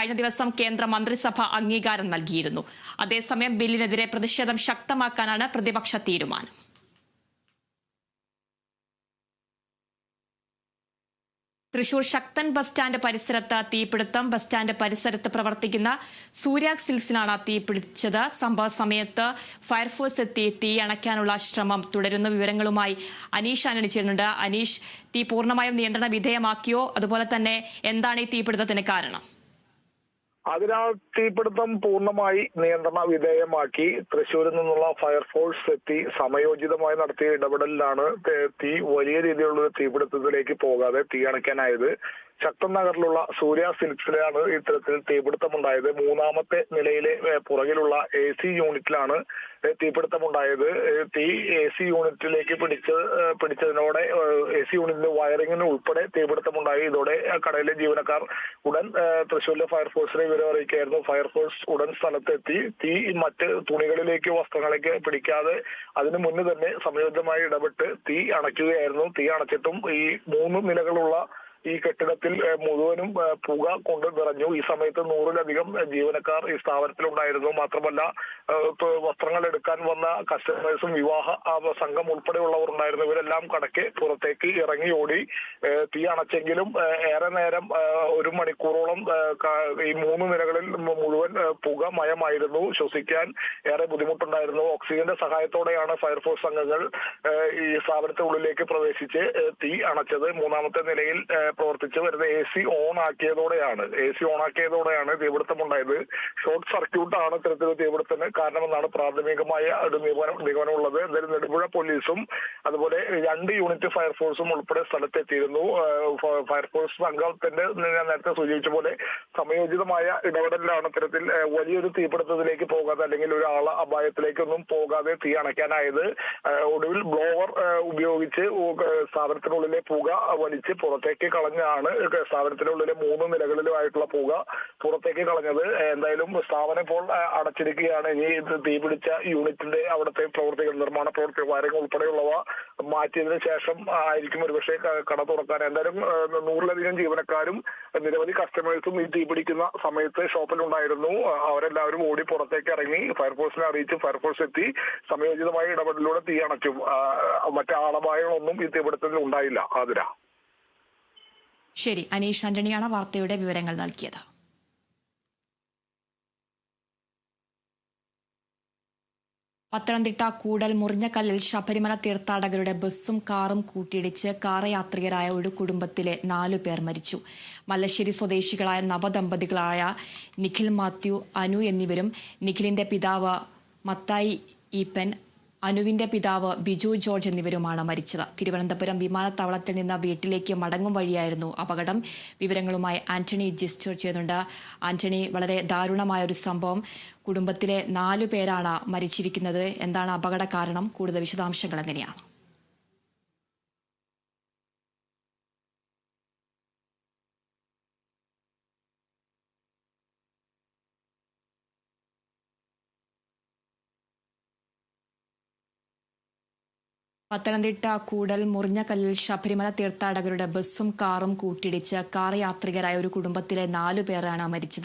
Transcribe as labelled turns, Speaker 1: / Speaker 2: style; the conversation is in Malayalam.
Speaker 1: കഴിഞ്ഞ ദിവസം കേന്ദ്ര മന്ത്രിസഭ അംഗീകാരം നൽകിയിരുന്നു. അതേസമയം ബില്ലിനെതിരെ പ്രതിഷേധം ശക്തമാക്കാനാണ് പ്രതിപക്ഷ തീരുമാനം. തൃശൂർ ശക്തൻ ബസ് സ്റ്റാൻഡ് പരിസരത്ത് തീപിടുത്തം. ബസ് സ്റ്റാൻഡ് പരിസരത്ത് പ്രവർത്തിക്കുന്ന സൂര്യാഗ് സിൽസിലാണ് തീപിടിച്ചത്. സംഭവ സമയത്ത് ഫയർഫോഴ്സ് എത്തി തീ അണയ്ക്കാനുള്ള ശ്രമം തുടരുന്ന വിവരങ്ങളുമായി അനീഷ് ആന്റണി ചേരുന്നുണ്ട്. അനീഷ്, തീ പൂർണ്ണമായും നിയന്ത്രണ വിധേയമാക്കിയോ? അതുപോലെ തന്നെ എന്താണ് ഈ തീപിടുത്തത്തിന് കാരണം?
Speaker 2: അതിനാൽ തീപിടുത്തം പൂർണ്ണമായി നിയന്ത്രണ വിധേയമാക്കി. തൃശ്ശൂരിൽ നിന്നുള്ള ഫയർഫോഴ്സ് എത്തി സമയോചിതമായി നടത്തിയ ഇടപെടലിലാണ് തീ വലിയ രീതിയിലുള്ള തീപിടുത്തത്തിലേക്ക് പോകാതെ തീ അണയ്ക്കാനായത്. ശക്തൻ നഗറിലുള്ള സൂര്യ സിൽക്സിലാണ് ഇത്തരത്തിൽ തീപിടുത്തമുണ്ടായത്. മൂന്നാമത്തെ നിലയിലെ പുറകിലുള്ള AC യൂണിറ്റിലാണ് തീപിടുത്തമുണ്ടായത്. തീ AC യൂണിറ്റിലേക്ക് പിടിച്ചതിനോടെ AC യൂണിറ്റിന്റെ വയറിങ്ങിന് ഉൾപ്പെടെ തീപിടുത്തമുണ്ടായി. ഇതോടെ കടയിലെ ജീവനക്കാർ ഉടൻ തൃശ്ശൂരിലെ ഫയർഫോഴ്സിനെ വിവരം അറിയിക്കുകയായിരുന്നു. ഫയർഫോഴ്സ് ഉടൻ സ്ഥലത്തെത്തി തീ മറ്റ് തുണികളിലേക്ക് വസ്ത്രങ്ങളിലേക്ക് പിടിക്കാതെ അതിനു മുന്നേ തന്നെ സംയോജിതമായി ഇടപെട്ട് തീ അണയ്ക്കുകയായിരുന്നു. തീ അണച്ചിട്ടും ഈ 3 നിലകളുള്ള ഈ കെട്ടിടത്തിൽ മുഴുവനും പുക കൊണ്ട് നിറഞ്ഞു. ഈ സമയത്ത് 100-ലധികം ജീവനക്കാർ ഈ സ്ഥാപനത്തിലുണ്ടായിരുന്നു. മാത്രമല്ല വസ്ത്രങ്ങൾ എടുക്കാൻ വന്ന കസ്റ്റമേഴ്സും വിവാഹ സംഘം ഉൾപ്പെടെയുള്ളവർ ഉണ്ടായിരുന്നു. ഇവരെല്ലാം കടയ്ക്ക് പുറത്തേക്ക് ഇറങ്ങി ഓടി. തീ അണച്ചെങ്കിലും ഏറെ നേരം 1 മണിക്കൂറോളം ഈ 3 നിലകളിൽ മുഴുവൻ പുക മയമായിരുന്നു. ശ്വസിക്കാൻ ഏറെ ബുദ്ധിമുട്ടുണ്ടായിരുന്നു. ഓക്സിജന്റെ സഹായത്തോടെയാണ് ഫയർഫോഴ്സ് അംഗങ്ങൾ ഈ സ്ഥാപനത്തിനുള്ളിലേക്ക് പ്രവേശിച്ച് തീ അണച്ചത്. 3-ാമത്തെ നിലയിൽ പ്രവർത്തിച്ചു വരുന്ന AC ഓൺ ആക്കിയതോടെയാണ് തീപിടുത്തമുണ്ടായത്. ഷോർട്ട് സർക്യൂട്ടാണ് ഇത്തരത്തിലുള്ള തീപിടുത്തത്തിന് കാരണമെന്നാണ് പ്രാഥമികമായ ഒരു നിഗമനമുള്ളത്. എന്തായാലും നെടുമ്പുഴ പോലീസും അതുപോലെ 2 യൂണിറ്റ് ഫയർഫോഴ്സും ഉൾപ്പെടെ സ്ഥലത്തെത്തിയിരുന്നു. ഫയർഫോഴ്സ് സംഘത്തിന്റെ ഞാൻ നേരത്തെ സൂചിപ്പിച്ച പോലെ സമയോചിതമായ ഇടപെടലിലാണ് ഇത്തരത്തിൽ വലിയൊരു തീപിടുത്തത്തിലേക്ക് പോകാതെ അല്ലെങ്കിൽ ഒരാൾ അപായത്തിലേക്കൊന്നും പോകാതെ തീ അണയ്ക്കാനായത്. ഒടുവിൽ ബ്ലോവർ ഉപയോഗിച്ച് സ്ഥാപനത്തിനുള്ളിലെ പുക വലിച്ച് പുറത്തേക്ക് കളഞ്ഞാണ് സ്ഥാപനത്തിനുള്ളിലെ 3 നിലകളിലുമായിട്ടുള്ള പുക പുറത്തേക്ക് കളഞ്ഞത്. എന്തായാലും സ്ഥാപനം ഇപ്പോൾ അടച്ചിരിക്കുകയാണ്. ഇനി തീപിടിച്ച യൂണിറ്റിന്റെ അവിടുത്തെ നിർമ്മാണ പ്രവർത്തികൾ വയറിംഗ് ഉൾപ്പെടെയുള്ളവ മാറ്റിയതിനു ശേഷം ആയിരിക്കും ഒരുപക്ഷെ കട തുറക്കാൻ. എന്തായാലും 100-ലധികം ജീവനക്കാരും നിരവധി കസ്റ്റമേഴ്സും ഈ തീപിടിക്കുന്ന സമയത്ത് ഷോപ്പിലുണ്ടായിരുന്നു. അവരെല്ലാവരും ഓടി പുറത്തേക്ക് ഇറങ്ങി ഫയർഫോഴ്സിനെ അറിയിച്ചു. ഫയർഫോഴ്സ് എത്തി സമയോചിതമായ ഇടപെടലിലൂടെ തീ അണച്ചു. മറ്റ് ആളപായങ്ങളൊന്നും ഈ തീപിടുത്തത്തിൽ ഉണ്ടായില്ല. ആതിര.
Speaker 1: ശരി, അനീഷ് ആന്റണിയാണ് വാർത്തയുടെ വിവരങ്ങൾ നൽകിയത്. പത്തനംതിട്ട കൂടൽ മുറിഞ്ഞക്കല്ലിൽ ശബരിമല തീർത്ഥാടകരുടെ ബസ്സും കാറും കൂട്ടിയിടിച്ച് കാർ യാത്രികരായ ഒരു കുടുംബത്തിലെ 4 പേർ മരിച്ചു. മല്ലശ്ശേരി സ്വദേശികളായ നവദമ്പതികളായ നിഖിൽ മാത്യു, അനു എന്നിവരും നിഖിലിന്റെ പിതാവ് മത്തായി ഈപ്പൻ, അനുവിന്റെ പിതാവ് ബിജു ജോർജ് എന്നിവരുമാണ് മരിച്ചത്. തിരുവനന്തപുരം വിമാനത്താവളത്തിൽ നിന്ന് വീട്ടിലേക്ക് മടങ്ങും വഴിയായിരുന്നു അപകടം. വിവരങ്ങളുമായി ആന്റണി ജിസ്റ്റർ ചെയ്യുന്നുണ്ട്. ആന്റണി, വളരെ ദാരുണമായ ഒരു സംഭവം. കുടുംബത്തിലെ 4 പേരാണ് മരിച്ചിരിക്കുന്നത്. എന്താണ് അപകട കാരണം? കൂടുതൽ വിശദാംശങ്ങൾ എങ്ങനെയാണ്? പത്തനംതിട്ട കൂടൽ മുറിഞ്ഞക്കല്ലിൽ ശബരിമല തീർത്ഥാടകരുടെ ബസ്സും കാറും കൂട്ടിയിടിച്ച് കാർ യാത്രികരായ ഒരു കുടുംബത്തിലെ 4 പേരാണ് മരിച്ചത്.